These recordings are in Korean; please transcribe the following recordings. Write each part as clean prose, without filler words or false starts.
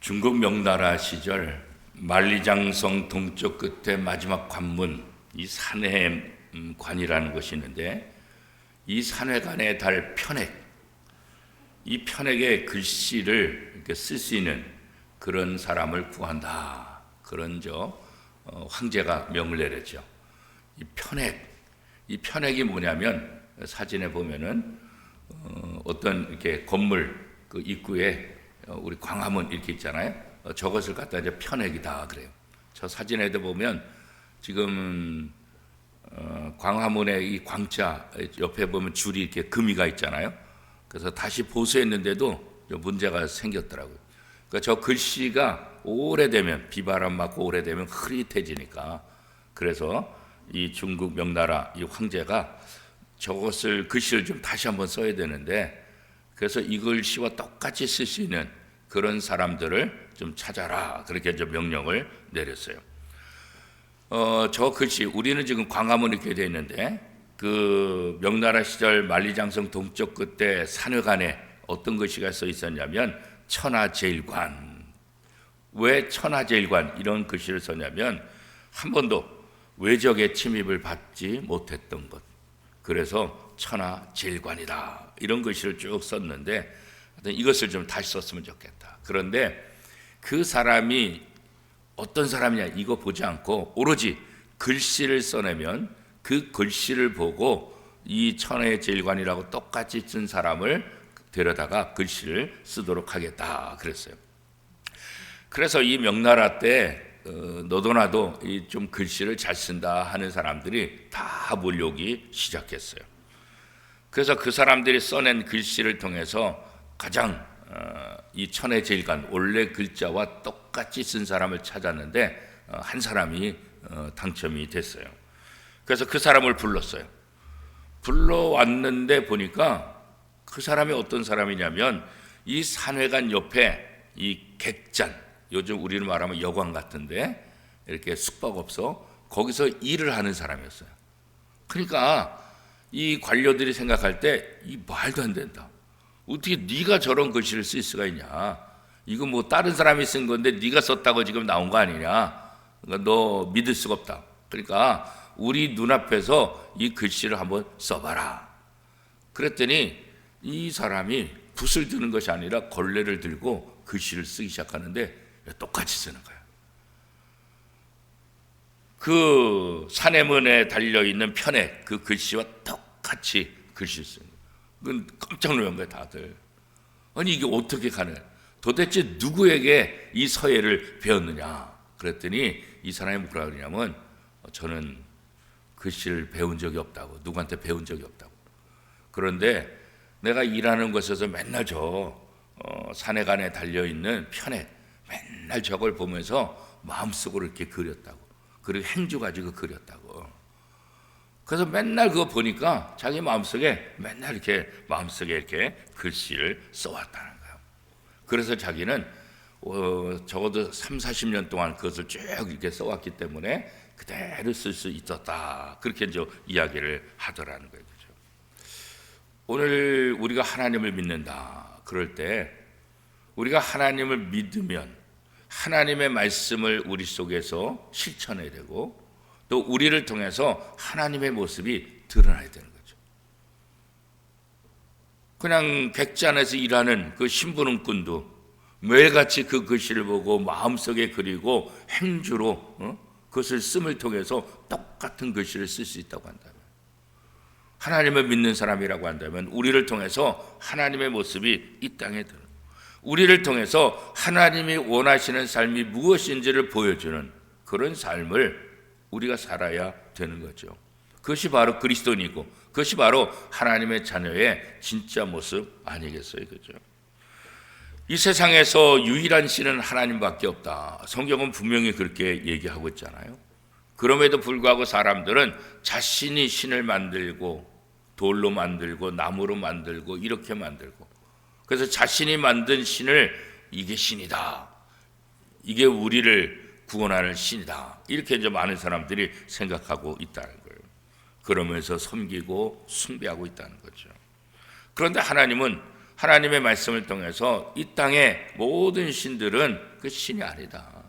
중국 명나라 시절 만리장성 동쪽 끝에 마지막 관문, 이 산해관이라는 것이 있는데, 이 산해관에 달 편액, 이 편액의 글씨를 이렇게 쓸 수 있는 그런 사람을 구한다. 그런 황제가 명을 내렸죠. 이 편액이 뭐냐면, 사진에 보면은 어떤 이렇게 건물 그 입구에 우리 광화문 이렇게 있잖아요. 저것을 갖다 이제 편액이다 그래요. 저 사진에도 보면 지금 광화문의 이 광자 옆에 보면 줄이 이렇게 금이가 있잖아요. 그래서 다시 보수했는데도 문제가 생겼더라고요. 그러니까 저 글씨가 오래되면, 비바람 맞고 오래되면 흐릿해지니까, 그래서 이 중국 명나라 이 황제가 저것을 글씨를 좀 다시 한번 써야 되는데, 그래서 이 글씨와 똑같이 쓸 수 있는 그런 사람들을 좀 찾아라, 그렇게 좀 명령을 내렸어요. 저 글씨, 우리는 지금 광화문 이렇게 되어 있는데, 그 명나라 시절 만리장성 동쪽 끝에 산회관에 어떤 글씨가 써 있었냐면 천하제일관. 왜 천하제일관 이런 글씨를 썼냐면, 한 번도 외적의 침입을 받지 못했던 것, 그래서 천하제일관이다, 이런 글씨를 쭉 썼는데, 이것을 좀 다시 썼으면 좋겠다. 그런데 그 사람이 어떤 사람이냐 이거 보지 않고 오로지 글씨를 써내면 그 글씨를 보고 이 천하제일관이라고 똑같이 쓴 사람을 데려다가 글씨를 쓰도록 하겠다 그랬어요. 그래서 이 명나라 때 너도 나도 좀 글씨를 잘 쓴다 하는 사람들이 다 몰려오기 시작했어요. 그래서 그 사람들이 써낸 글씨를 통해서 가장 이 천하제일관 원래 글자와 똑같이 쓴 사람을 찾았는데 한 사람이 당첨이 됐어요. 그래서 그 사람을 불렀어요. 불러왔는데 보니까 그 사람이 어떤 사람이냐면, 이 산회관 옆에 이 객잔, 요즘 우리는 말하면 여관 같은데 이렇게 숙박업소, 거기서 일을 하는 사람이었어요. 그러니까 이 관료들이 생각할 때 이 말도 안 된다, 어떻게 네가 저런 글씨를 쓸 수가 있냐, 이거 뭐 다른 사람이 쓴 건데 네가 썼다고 지금 나온 거 아니냐, 그러니까 너 믿을 수가 없다. 그러니까 우리 눈앞에서 이 글씨를 한번 써봐라. 그랬더니 이 사람이 붓을 드는 것이 아니라 걸레를 들고 글씨를 쓰기 시작하는데 똑같이 쓰는 거예요. 그 산해문에 달려있는 편에 그 글씨와 똑같이 글씨를 쓰는 거예요. 그건 깜짝 놀란 거예요, 다들. 아니 이게 어떻게 가능해? 도대체 누구에게 이 서예를 배웠느냐? 그랬더니 이 사람이 뭐라 그러냐면, 저는 글씨를 배운 적이 없다고, 누구한테 배운 적이 없다고. 그런데 내가 일하는 곳에서 맨날 산해관에 달려있는 편에 맨날 저걸 보면서 마음속으로 이렇게 그렸다고, 그리고 행주 가지고 그렸다고. 그래서 맨날 그거 보니까 자기 마음속에 맨날 이렇게 마음속에 이렇게 글씨를 써왔다는 거예요. 그래서 자기는 적어도 30-40년 동안 그것을 쭉 이렇게 써왔기 때문에 그대로 쓸 수 있었다, 그렇게 이제 이야기를 하더라는 거예요. 그렇죠? 오늘 우리가 하나님을 믿는다 그럴 때, 우리가 하나님을 믿으면 하나님의 말씀을 우리 속에서 실천해야 되고, 또 우리를 통해서 하나님의 모습이 드러나야 되는 거죠. 그냥 객잔에서 일하는 그 신부름꾼도 매일같이 그 글씨를 보고 마음속에 그리고 행주로 그것을 씀을 통해서 똑같은 글씨를 쓸 수 있다고 한다면, 하나님을 믿는 사람이라고 한다면 우리를 통해서 하나님의 모습이 이 땅에 드러나요. 우리를 통해서 하나님이 원하시는 삶이 무엇인지를 보여주는 그런 삶을 우리가 살아야 되는 거죠. 그것이 바로 그리스도인이고, 그것이 바로 하나님의 자녀의 진짜 모습 아니겠어요? 그죠? 이 세상에서 유일한 신은 하나님밖에 없다, 성경은 분명히 그렇게 얘기하고 있잖아요. 그럼에도 불구하고 사람들은 자신이 신을 만들고, 돌로 만들고 나무로 만들고 이렇게 만들고, 그래서 자신이 만든 신을 이게 신이다, 이게 우리를 구원하는 신이다, 이렇게 이제 많은 사람들이 생각하고 있다는 거예요. 그러면서 섬기고 숭배하고 있다는 거죠. 그런데 하나님은 하나님의 말씀을 통해서 이 땅의 모든 신들은 그 신이 아니다.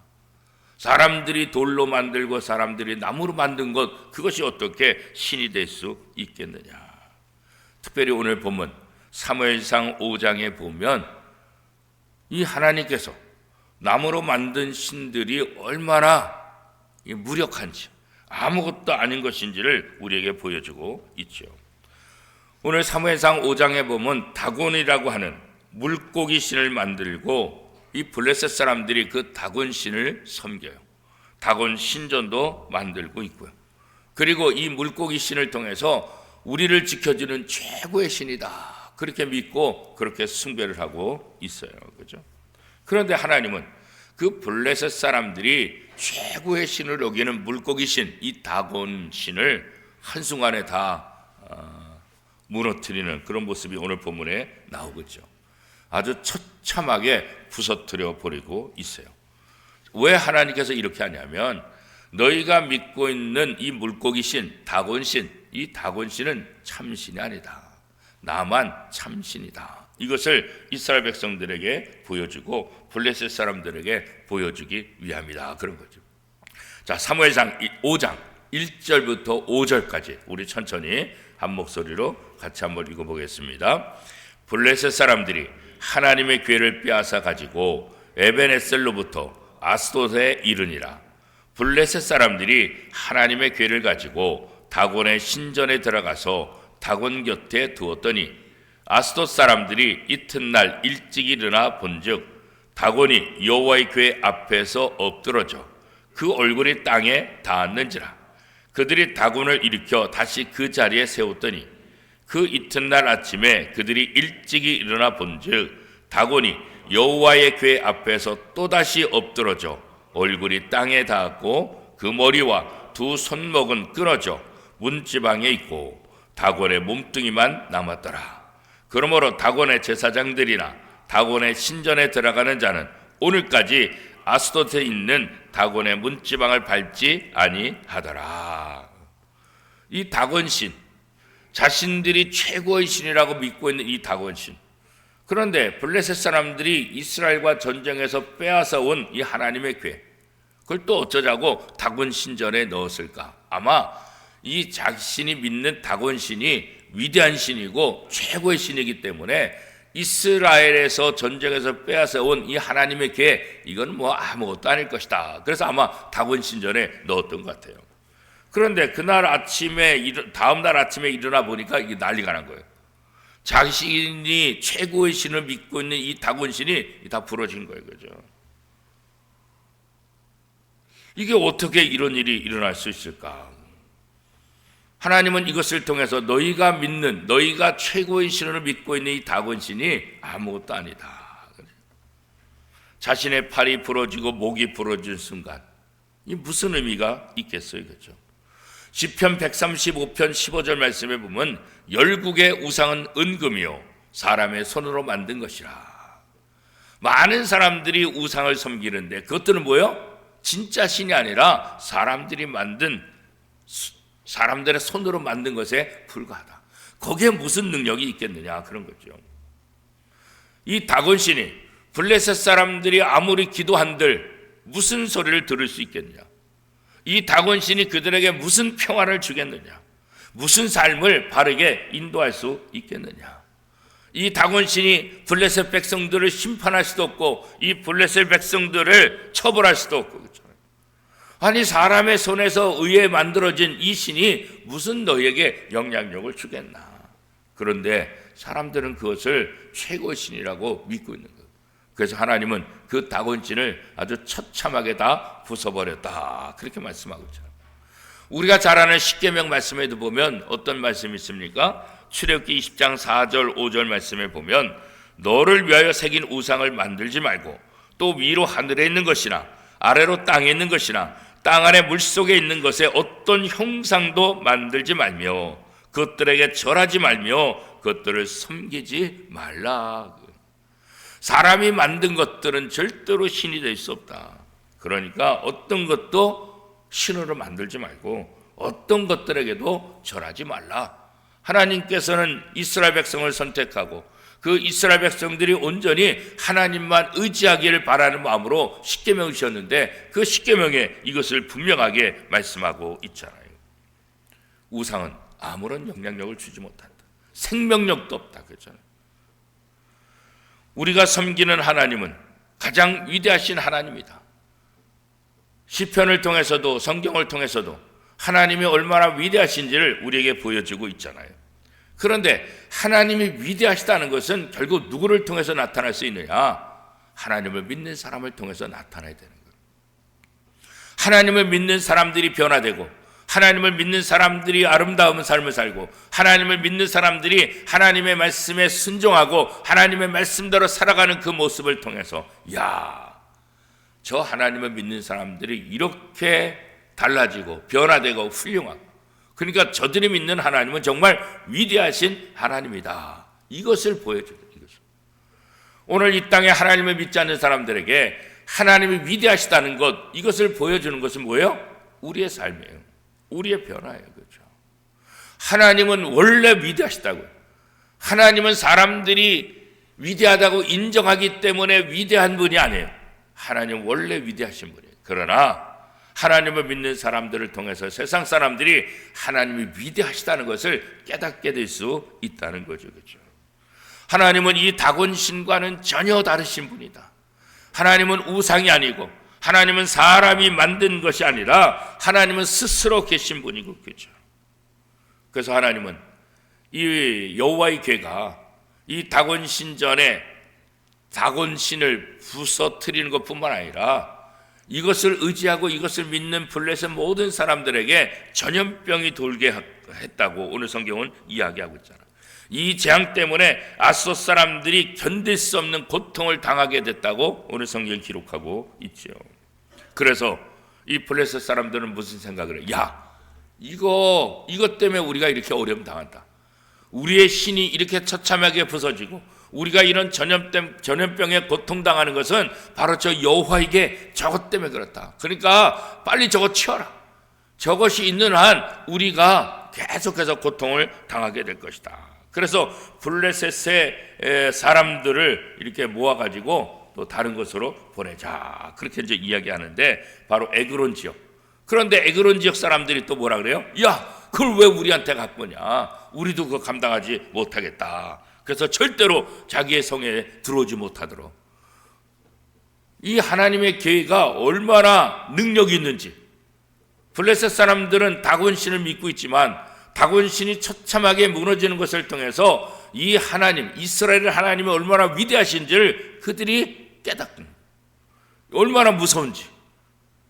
사람들이 돌로 만들고 사람들이 나무로 만든 것, 그것이 어떻게 신이 될 수 있겠느냐. 특별히 오늘 본문 사무엘상 5장에 보면 이 하나님께서 나무로 만든 신들이 얼마나 무력한지, 아무것도 아닌 것인지를 우리에게 보여주고 있죠. 오늘 사무엘상 5장에 보면 다곤이라고 하는 물고기 신을 만들고 이 블레셋 사람들이 그 다곤 신을 섬겨요. 다곤 신전도 만들고 있고요. 그리고 이 물고기 신을 통해서 우리를 지켜주는 최고의 신이다, 그렇게 믿고 그렇게 숭배를 하고 있어요. 그죠? 그런데 하나님은 그 블레셋 사람들이 최고의 신을 여기는 물고기 신, 이 다곤 신을 한순간에 다 무너뜨리는 그런 모습이 오늘 본문에 나오겠죠. 아주 처참하게 부서뜨려 버리고 있어요. 왜 하나님께서 이렇게 하냐면 너희가 믿고 있는 이 물고기 신, 다곤 신, 이 다곤 신은 참신이 아니다. 나만 참신이다. 이것을 이스라엘 백성들에게 보여주고 블레셋 사람들에게 보여주기 위함이다. 그런 거죠. 자, 사무엘상 5장 1절부터 5절까지 우리 천천히 한 목소리로 같이 한번 읽어보겠습니다. 블레셋 사람들이 하나님의 궤를 빼앗아 가지고 에벤에셀로부터 아스돗에 이르니라. 블레셋 사람들이 하나님의 궤를 가지고 다곤의 신전에 들어가서 다곤 곁에 두었더니 아스돗 사람들이 이튿날 일찍 일어나 본즉 다곤이 여호와의 궤 앞에서 엎드러져 그 얼굴이 땅에 닿았는지라. 그들이 다곤을 일으켜 다시 그 자리에 세웠더니 그 이튿날 아침에 그들이 일찍이 일어나 본즉 다곤이 여호와의 궤 앞에서 또다시 엎드러져 얼굴이 땅에 닿았고 그 머리와 두 손목은 끊어져 문지방에 있고 다곤의 몸뚱이만 남았더라. 그러므로 다곤의 제사장들이나 다곤의 신전에 들어가는 자는 오늘까지 아스돗에 있는 다곤의 문지방을 밟지 아니하더라. 이 다곤 신, 자신들이 최고의 신이라고 믿고 있는 이 다곤 신. 그런데 블레셋 사람들이 이스라엘과 전쟁에서 빼앗아 온 이 하나님의 궤, 그걸 또 어쩌자고 다곤 신전에 넣었을까? 아마 이 자신이 믿는 다곤 신이 위대한 신이고 최고의 신이기 때문에 이스라엘에서 전쟁에서 빼앗아 온 이 하나님의 궤, 이건 뭐 아무것도 아닐 것이다. 그래서 아마 다곤 신전에 넣었던 것 같아요. 그런데 그날 아침에, 다음 날 아침에 일어나 보니까 이게 난리가 난 거예요. 자신이 최고의 신을 믿고 있는 이 다곤 신이 다 부러진 거예요. 그죠? 이게 어떻게 이런 일이 일어날 수 있을까? 하나님은 이것을 통해서 너희가 믿는, 너희가 최고의 신을 믿고 있는 이 다곤 신이 아무것도 아니다. 자신의 팔이 부러지고 목이 부러진 순간 이 무슨 의미가 있겠어요? 그렇죠? 시편 135편 15절 말씀에 보면 열국의 우상은 은금이요 사람의 손으로 만든 것이라. 많은 사람들이 우상을 섬기는데 그것들은 뭐예요? 진짜 신이 아니라 사람들이 만든, 사람들의 손으로 만든 것에 불과하다. 거기에 무슨 능력이 있겠느냐, 그런 거죠. 이 다곤 신이 블레셋 사람들이 아무리 기도한들 무슨 소리를 들을 수 있겠느냐? 이 다곤 신이 그들에게 무슨 평화를 주겠느냐? 무슨 삶을 바르게 인도할 수 있겠느냐? 이 다곤 신이 블레셋 백성들을 심판할 수도 없고 이 블레셋 백성들을 처벌할 수도 없고, 그렇죠? 아니 사람의 손에서 의해 만들어진 이 신이 무슨 너희에게 영향력을 주겠나? 그런데 사람들은 그것을 최고의 신이라고 믿고 있는 거예요. 그래서 하나님은 그 다곤 신을 아주 처참하게 다 부숴버렸다, 그렇게 말씀하고 있잖아요. 우리가 잘 아는 십계명 말씀에도 보면 어떤 말씀이 있습니까? 출애굽기 20장 4절 5절 말씀에 보면 너를 위하여 새긴 우상을 만들지 말고 또 위로 하늘에 있는 것이나 아래로 땅에 있는 것이나 땅 안에 물속에 있는 것에 어떤 형상도 만들지 말며 그것들에게 절하지 말며 그것들을 섬기지 말라. 사람이 만든 것들은 절대로 신이 될 수 없다. 그러니까 어떤 것도 신으로 만들지 말고 어떤 것들에게도 절하지 말라. 하나님께서는 이스라엘 백성을 선택하고 그 이스라엘 백성들이 온전히 하나님만 의지하기를 바라는 마음으로 십계명을 지었는데 그 십계명에 이것을 분명하게 말씀하고 있잖아요. 우상은 아무런 영향력을 주지 못한다. 생명력도 없다. 그렇잖아요. 우리가 섬기는 하나님은 가장 위대하신 하나님이다. 시편을 통해서도 성경을 통해서도 하나님이 얼마나 위대하신지를 우리에게 보여주고 있잖아요. 그런데 하나님이 위대하시다는 것은 결국 누구를 통해서 나타날 수 있느냐? 하나님을 믿는 사람을 통해서 나타나야 되는 거예요. 하나님을 믿는 사람들이 변화되고 하나님을 믿는 사람들이 아름다운 삶을 살고 하나님을 믿는 사람들이 하나님의 말씀에 순종하고 하나님의 말씀대로 살아가는 그 모습을 통해서 저 하나님을 믿는 사람들이 이렇게 달라지고 변화되고 훌륭하고 그러니까 저들이 믿는 하나님은 정말 위대하신 하나님이다. 이것을 보여줘요. 오늘 이 땅에 하나님을 믿지 않는 사람들에게 하나님이 위대하시다는 것 이것을 보여주는 것은 뭐예요? 우리의 삶이에요. 우리의 변화예요. 그렇죠? 하나님은 원래 위대하시다고요. 하나님은 사람들이 위대하다고 인정하기 때문에 위대한 분이 아니에요. 하나님은 원래 위대하신 분이에요. 그러나 하나님을 믿는 사람들을 통해서 세상 사람들이 하나님이 위대하시다는 것을 깨닫게 될 수 있다는 거죠. 그렇죠? 하나님은 이 다곤신과는 전혀 다르신 분이다. 하나님은 우상이 아니고 하나님은 사람이 만든 것이 아니라 하나님은 스스로 계신 분이고 그렇죠. 그래서 하나님은 이 여호와의 궤가 이 다곤신 전에 다곤신을 부서뜨리는 것뿐만 아니라 이것을 의지하고 이것을 믿는 블레셋 모든 사람들에게 전염병이 돌게 했다고 오늘 성경은 이야기하고 있잖아요. 이 재앙 때문에 아소 사람들이 견딜 수 없는 고통을 당하게 됐다고 오늘 성경이 기록하고 있죠. 그래서 이 블레셋 사람들은 무슨 생각을 해요? 이것 때문에 우리가 이렇게 어려움 당한다. 우리의 신이 이렇게 처참하게 부서지고 우리가 이런 전염병에 고통당하는 것은 바로 저 여호와에게 저것 때문에 그렇다. 그러니까 빨리 저것 치워라. 저것이 있는 한 우리가 계속해서 고통을 당하게 될 것이다. 그래서 블레셋의 사람들을 이렇게 모아가지고 또 다른 곳으로 보내자. 그렇게 이제 이야기하는데 바로 에그론 지역. 그런데 에그론 지역 사람들이 또 뭐라 그래요? 그걸 왜 우리한테 갖고 오냐? 우리도 그거 감당하지 못하겠다. 그래서 절대로 자기의 성에 들어오지 못하도록. 이 하나님의 계획가 얼마나 능력이 있는지. 블레셋 사람들은 다곤신을 믿고 있지만 다곤신이 처참하게 무너지는 것을 통해서 이 하나님, 이스라엘 하나님이 얼마나 위대하신지를 그들이 깨닫는 거예요. 얼마나 무서운지.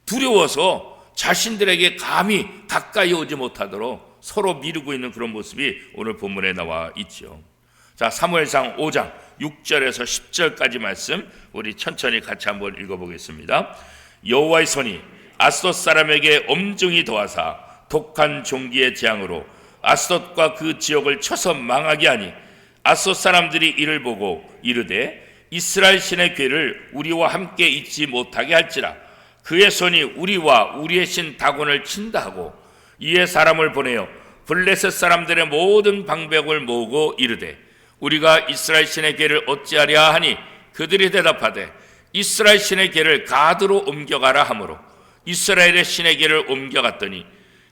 두려워서 자신들에게 감히 가까이 오지 못하도록 서로 미루고 있는 그런 모습이 오늘 본문에 나와 있죠. 자, 사무엘상 5장 6절에서 10절까지 말씀 우리 천천히 같이 한번 읽어보겠습니다. 여호와의 손이 아스돗 사람에게 엄중히 더하사 독한 종기의 재앙으로 아스돗과 그 지역을 쳐서 망하게 하니 아스돗 사람들이 이를 보고 이르되 이스라엘 신의 궤를 우리와 함께 있지 못하게 할지라 그의 손이 우리와 우리의 신 다곤을 친다 하고 이에 사람을 보내어 블레셋 사람들의 모든 방백을 모으고 이르되 우리가 이스라엘 신의 궤를 어찌하랴 하니 그들이 대답하되 이스라엘 신의 궤를 가드로 옮겨가라 하므로 이스라엘의 신의 궤를 옮겨갔더니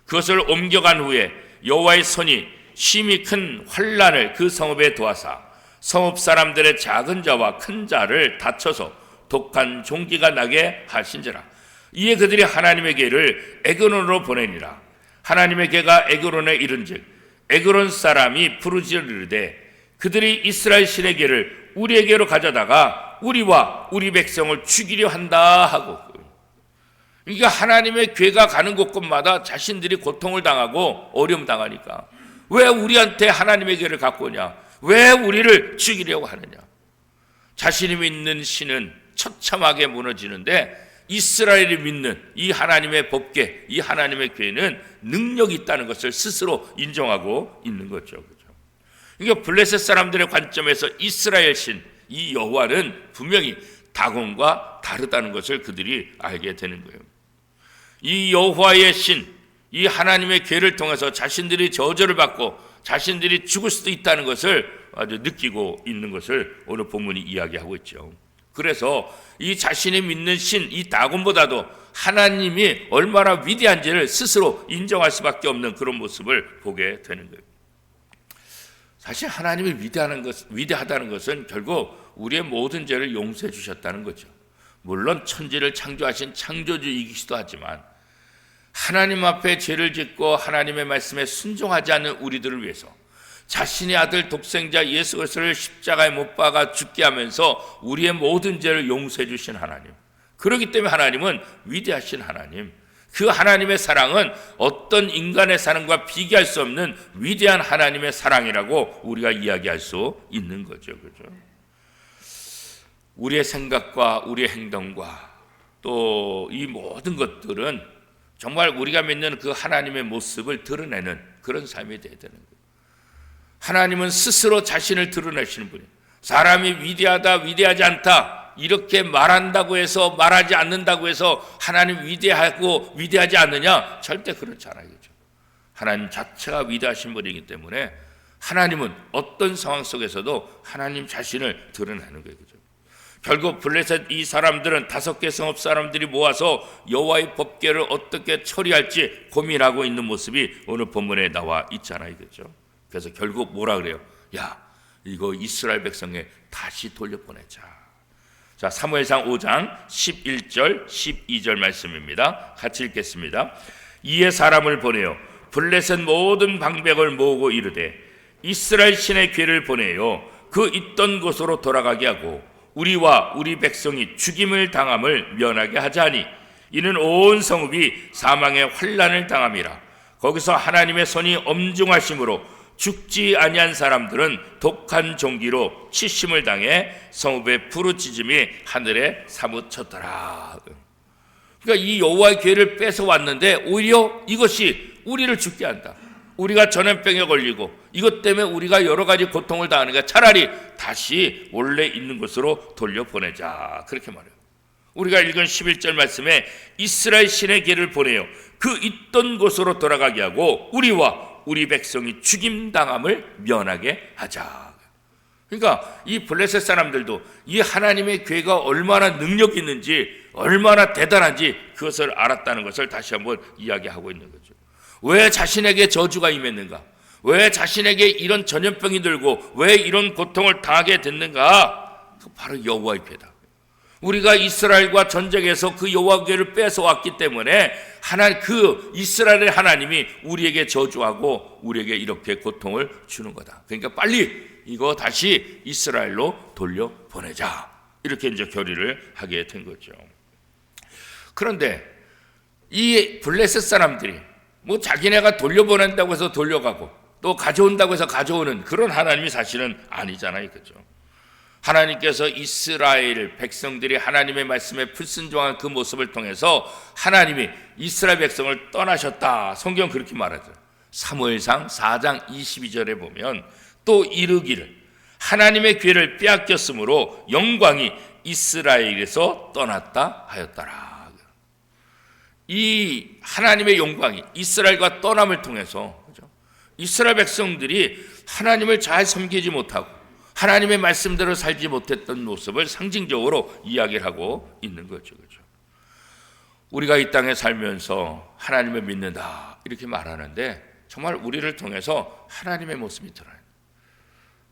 그것을 옮겨간 후에 여호와의 손이 심히 큰 환난을 그 성읍에 도하사 성읍 사람들의 작은 자와 큰 자를 다쳐서 독한 종기가 나게 하신지라. 이에 그들이 하나님의 궤를 에그론으로 보내니라. 하나님의 궤가 에그론에 이른즉 에그론 사람이 부르짖으되 그들이 이스라엘 신의 궤를 우리에게로 가져다가 우리와 우리 백성을 죽이려 한다 하고. 그러니까 하나님의 궤가 가는 곳곳마다 자신들이 고통을 당하고 어려움 당하니까 왜 우리한테 하나님의 궤를 갖고 오냐? 왜 우리를 죽이려고 하느냐? 자신이 믿는 신은 처참하게 무너지는데 이스라엘이 믿는 이 하나님의 법궤, 이 하나님의 궤는 능력이 있다는 것을 스스로 인정하고 있는 거죠. 그러니까 블레셋 사람들의 관점에서 이스라엘 신, 이 여호와는 분명히 다곤과 다르다는 것을 그들이 알게 되는 거예요. 이 여호와의 신, 이 하나님의 궤를 통해서 자신들이 저주를 받고 자신들이 죽을 수도 있다는 것을 아주 느끼고 있는 것을 오늘 본문이 이야기하고 있죠. 그래서 이 자신이 믿는 신, 이 다곤보다도 하나님이 얼마나 위대한지를 스스로 인정할 수밖에 없는 그런 모습을 보게 되는 거예요. 사실 하나님이 위대하다는 것은 결국 우리의 모든 죄를 용서해 주셨다는 거죠. 물론 천지를 창조하신 창조주이기도 하지만 하나님 앞에 죄를 짓고 하나님의 말씀에 순종하지 않는 우리들을 위해서 자신의 아들 독생자 예수 그리스도를 십자가에 못 박아 죽게 하면서 우리의 모든 죄를 용서해 주신 하나님. 그렇기 때문에 하나님은 위대하신 하나님. 그 하나님의 사랑은 어떤 인간의 사랑과 비교할 수 없는 위대한 하나님의 사랑이라고 우리가 이야기할 수 있는 거죠. 그죠? 우리의 생각과 우리의 행동과 또 이 모든 것들은 정말 우리가 믿는 그 하나님의 모습을 드러내는 그런 삶이 되어야 되는 거예요. 하나님은 스스로 자신을 드러내시는 분이에요. 사람이 위대하다, 위대하지 않다 이렇게 말한다고 해서 말하지 않는다고 해서 하나님 위대하고 위대하지 않느냐? 절대 그렇지 않아요. 그렇죠? 하나님 자체가 위대하신 분이기 때문에 하나님은 어떤 상황 속에서도 하나님 자신을 드러내는 거예요. 그렇죠? 결국 블레셋 이 사람들은 5개 성읍 사람들이 모아서 여호와의 법궤를 어떻게 처리할지 고민하고 있는 모습이 오늘 본문에 나와 있잖아요. 그렇죠? 그래서 결국 뭐라 그래요? 야, 이거 이스라엘 백성에 다시 돌려보내자. 자, 사무엘상 5장 11절 12절 말씀입니다. 같이 읽겠습니다. 이에 사람을 보내어 블레셋 모든 방백을 모으고 이르되 이스라엘 신의 괴를 보내어 그 있던 곳으로 돌아가게 하고 우리와 우리 백성이 죽임을 당함을 면하게 하자니 이는 온 성읍이 사망의 환난을 당함이라. 거기서 하나님의 손이 엄중하심으로 죽지 아니한 사람들은 독한 종기로 치심을 당해 성읍의 부르짖음이 하늘에 사무쳤더라. 그러니까 이 여호와의 괴를 뺏어 왔는데 오히려 이것이 우리를 죽게 한다. 우리가 전염병에 걸리고 이것 때문에 우리가 여러 가지 고통을 당하니까 차라리 다시 원래 있는 곳으로 돌려보내자. 그렇게 말해요. 우리가 읽은 11절 말씀에 이스라엘 신의 괴를 보내어 그 있던 곳으로 돌아가게 하고 우리와 우리 백성이 죽임당함을 면하게 하자. 그러니까 이 블레셋 사람들도 이 하나님의 괴가 얼마나 능력이 있는지 얼마나 대단한지 그것을 알았다는 것을 다시 한번 이야기하고 있는 거죠. 왜 자신에게 저주가 임했는가? 왜 자신에게 이런 전염병이 들고 왜 이런 고통을 당하게 됐는가? 바로 여호와의 괴다. 우리가 이스라엘과 전쟁에서 그 여호와의 괴를 뺏어왔기 때문에 그 이스라엘의 하나님이 우리에게 저주하고 우리에게 이렇게 고통을 주는 거다. 그러니까 빨리 이거 다시 이스라엘로 돌려보내자. 이렇게 이제 결의를 하게 된 거죠. 그런데 이 블레셋 사람들이 뭐 자기네가 돌려보낸다고 해서 돌려가고 또 가져온다고 해서 가져오는 그런 하나님이 사실은 아니잖아요. 그죠? 하나님께서 이스라엘 백성들이 하나님의 말씀에 불순종한 그 모습을 통해서 하나님이 이스라엘 백성을 떠나셨다. 성경 그렇게 말하죠. 사무엘상 4장 22절에 보면 또 이르기를 하나님의 괴를 빼앗겼으므로 영광이 이스라엘에서 떠났다 하였더라. 이 하나님의 영광이 이스라엘과 떠남을 통해서 그죠? 이스라엘 백성들이 하나님을 잘 섬기지 못하고 하나님의 말씀대로 살지 못했던 모습을 상징적으로 이야기를 하고 있는 거죠. 그죠? 우리가 이 땅에 살면서 하나님을 믿는다 이렇게 말하는데 정말 우리를 통해서 하나님의 모습이 드러나요.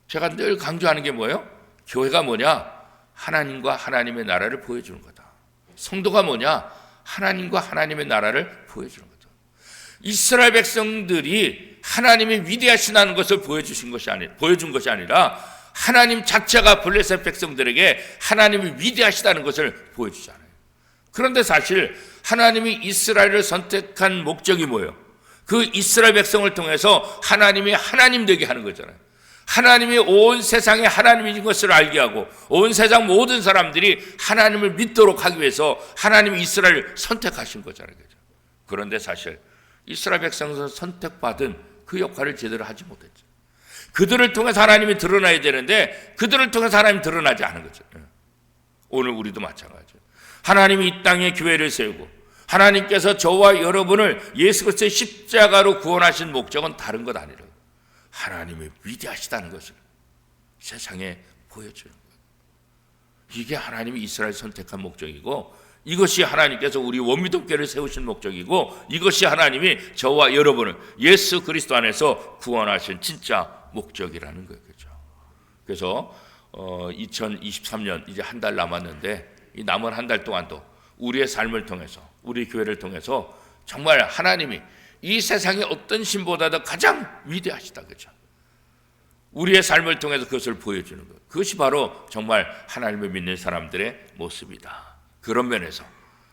제가 늘 강조하는 게 뭐예요? 교회가 뭐냐? 하나님과 하나님의 나라를 보여주는 거다. 성도가 뭐냐? 하나님과 하나님의 나라를 보여주는 거다. 이스라엘 백성들이 하나님이 위대하시다는 것을 보여준 것이 아니라 하나님 자체가 블레셋 백성들에게 하나님이 위대하시다는 것을 보여주잖아요. 그런데 사실 하나님이 이스라엘을 선택한 목적이 뭐예요? 그 이스라엘 백성을 통해서 하나님이 하나님 되게 하는 거잖아요. 하나님이 온 세상에 하나님인 것을 알게 하고 온 세상 모든 사람들이 하나님을 믿도록 하기 위해서 하나님이 이스라엘을 선택하신 거잖아요. 그런데 사실 이스라엘 백성에서 선택받은 그 역할을 제대로 하지 못했죠. 그들을 통해서 하나님이 드러나야 되는데 그들을 통해서 하나님이 드러나지 않은 거죠. 오늘 우리도 마찬가지예요. 하나님이 이 땅에 교회를 세우고 하나님께서 저와 여러분을 예수 그리스도의 십자가로 구원하신 목적은 다른 것 아니라 하나님이 위대하시다는 것을 세상에 보여주는 거예요. 이게 하나님이 이스라엘 선택한 목적이고, 이것이 하나님께서 우리 원미독교를 세우신 목적이고, 이것이 하나님이 저와 여러분을 예수 그리스도 안에서 구원하신 진짜 목적이라는 거예요. 그렇죠? 그래서 2023년 이제 한 달 남았는데, 이 남은 한 달 동안도 우리의 삶을 통해서, 우리 교회를 통해서 정말 하나님이 이 세상의 어떤 신보다도 가장 위대하시다. 그렇죠? 우리의 삶을 통해서 그것을 보여주는 것, 그것이 바로 정말 하나님을 믿는 사람들의 모습이다. 그런 면에서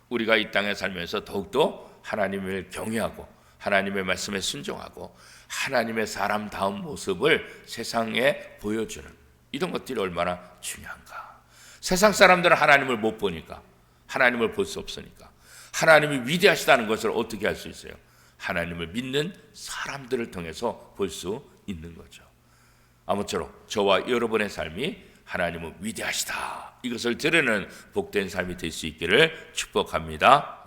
우리가 이 땅에 살면서 더욱더 하나님을 경외하고 하나님의 말씀에 순종하고 하나님의 사람다운 모습을 세상에 보여주는 이런 것들이 얼마나 중요한가. 세상 사람들은 하나님을 못 보니까, 하나님을 볼 수 없으니까, 하나님이 위대하시다는 것을 어떻게 할 수 있어요? 하나님을 믿는 사람들을 통해서 볼 수 있는 거죠. 아무쪼록 저와 여러분의 삶이 하나님은 위대하시다, 이것을 드러내는 복된 삶이 될 수 있기를 축복합니다.